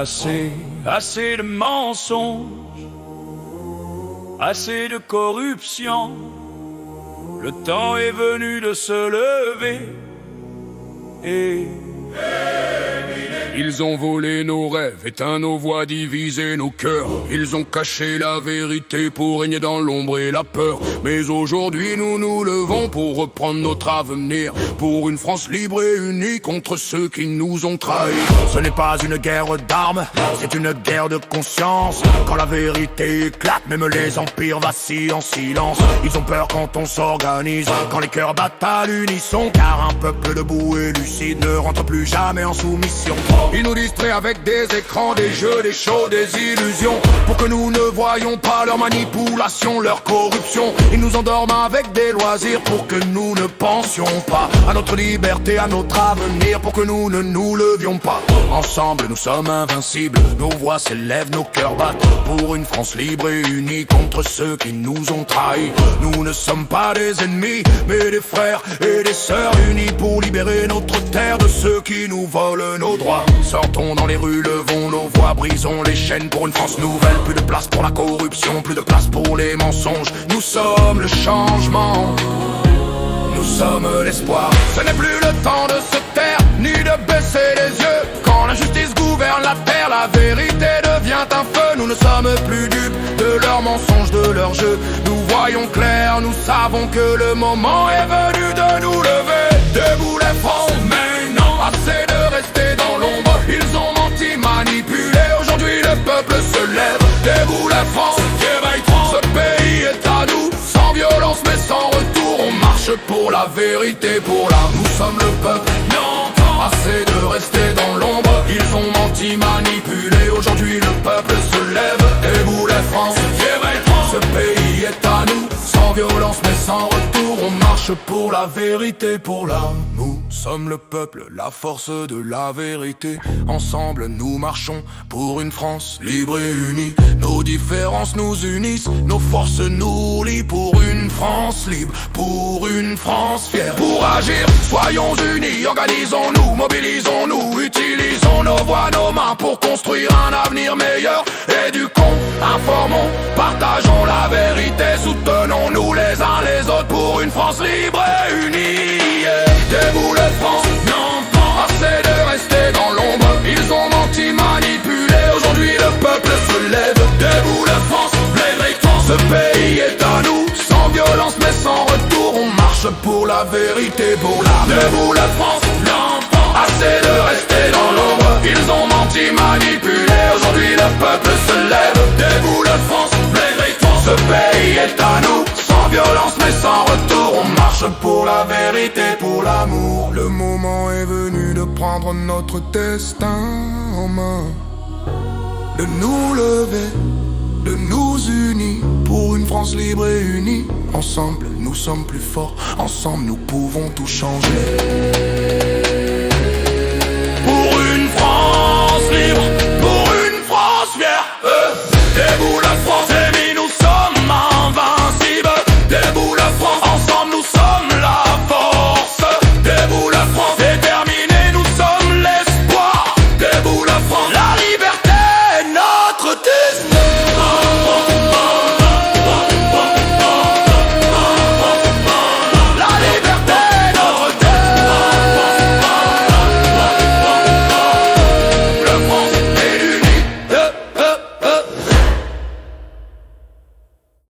Assez de mensonges, assez de corruption. Le temps est venu de se lever et ils ont volé nos rêves, éteint nos voix, divisé nos cœurs. Ils ont caché la vérité pour régner dans l'ombre et la peur. Mais aujourd'hui nous nous levons pour reprendre notre avenir, pour une France libre et unie contre ceux qui nous ont trahis. Ce n'est pas une guerre d'armes, c'est une guerre de conscience. Quand la vérité éclate, même les empires vacillent en silence. Ils ont peur quand on s'organise, quand les cœurs battent à l'unisson. Car un peuple debout et lucide ne rentre plus jamais en soumission. Ils nous distraient avec des écrans, des jeux, des shows, des illusions, pour que nous ne voyions pas leur manipulation, leur corruption. Ils nous endorment avec des loisirs pour que nous ne pensions pas à notre liberté, à notre avenir, pour que nous ne nous levions pas. Ensemble nous sommes invincibles, nos voix s'élèvent, nos cœurs battent pour une France libre et unie contre ceux qui nous ont trahis. Nous ne sommes pas des ennemis, mais des frères et des sœurs unis pour libérer notre terre de ceux qui nous volent nos droits. Sortons dans les rues, levons nos voix, brisons les chaînes pour une France nouvelle. Plus de place pour la corruption, plus de place pour les mensonges. Nous sommes le changement, nous sommes l'espoir. Ce n'est plus le temps de se taire, ni de baisser les yeux. Quand l'injustice gouverne la terre, la vérité devient un feu. Nous ne sommes plus dupes de leurs mensonges, de leurs jeux. Nous voyons clair, nous savons que le moment est venu de nous lever. Debout les France, maintenant, assez de rester dans l'ombre. Ils ont menti, manipulé, aujourd'hui le peuple se lève. Debout la France, ce pays est à nous, sans violence mais sans retour. On marche pour la vérité, pour l'art. Nous sommes le peuple, assez de rester dans l'ombre. Ils ont menti, manipulé, aujourd'hui le peuple se lève. Debout la France, ce pays est à nous, sans violence mais sans retour. On marche pour la vérité, pour l'art. Nous sommes le peuple, la force de la vérité. Ensemble nous marchons pour une France libre et unie. Nos différences nous unissent, nos forces nous lient. Pour une France libre, pour une France fière. Pour agir, soyons unis, organisons-nous, mobilisons-nous. Utilisons nos voix, nos mains pour construire un avenir meilleur. Éduquons, informons, partageons la vérité. Soutenons-nous les uns les autres pour une France libre et unie. Debout les France, assez de rester dans l'ombre. Ils ont menti, manipulé, aujourd'hui le peuple se lève. Debout la France, ce pays est à nous, sans violence mais sans retour. On marche pour la vérité, pour l'art. Debout la France, assez de rester dans l'ombre. Ils ont menti, manipulé, aujourd'hui le peuple se lève. Debout la France, ce pays est à nous, sans violence mais sans retour. On marche pour la vérité, pour l'amour. Le moment est venu de prendre notre destin en main, de nous lever, de nous unir pour une France libre et unie. Ensemble nous sommes plus forts, ensemble nous pouvons tout changer.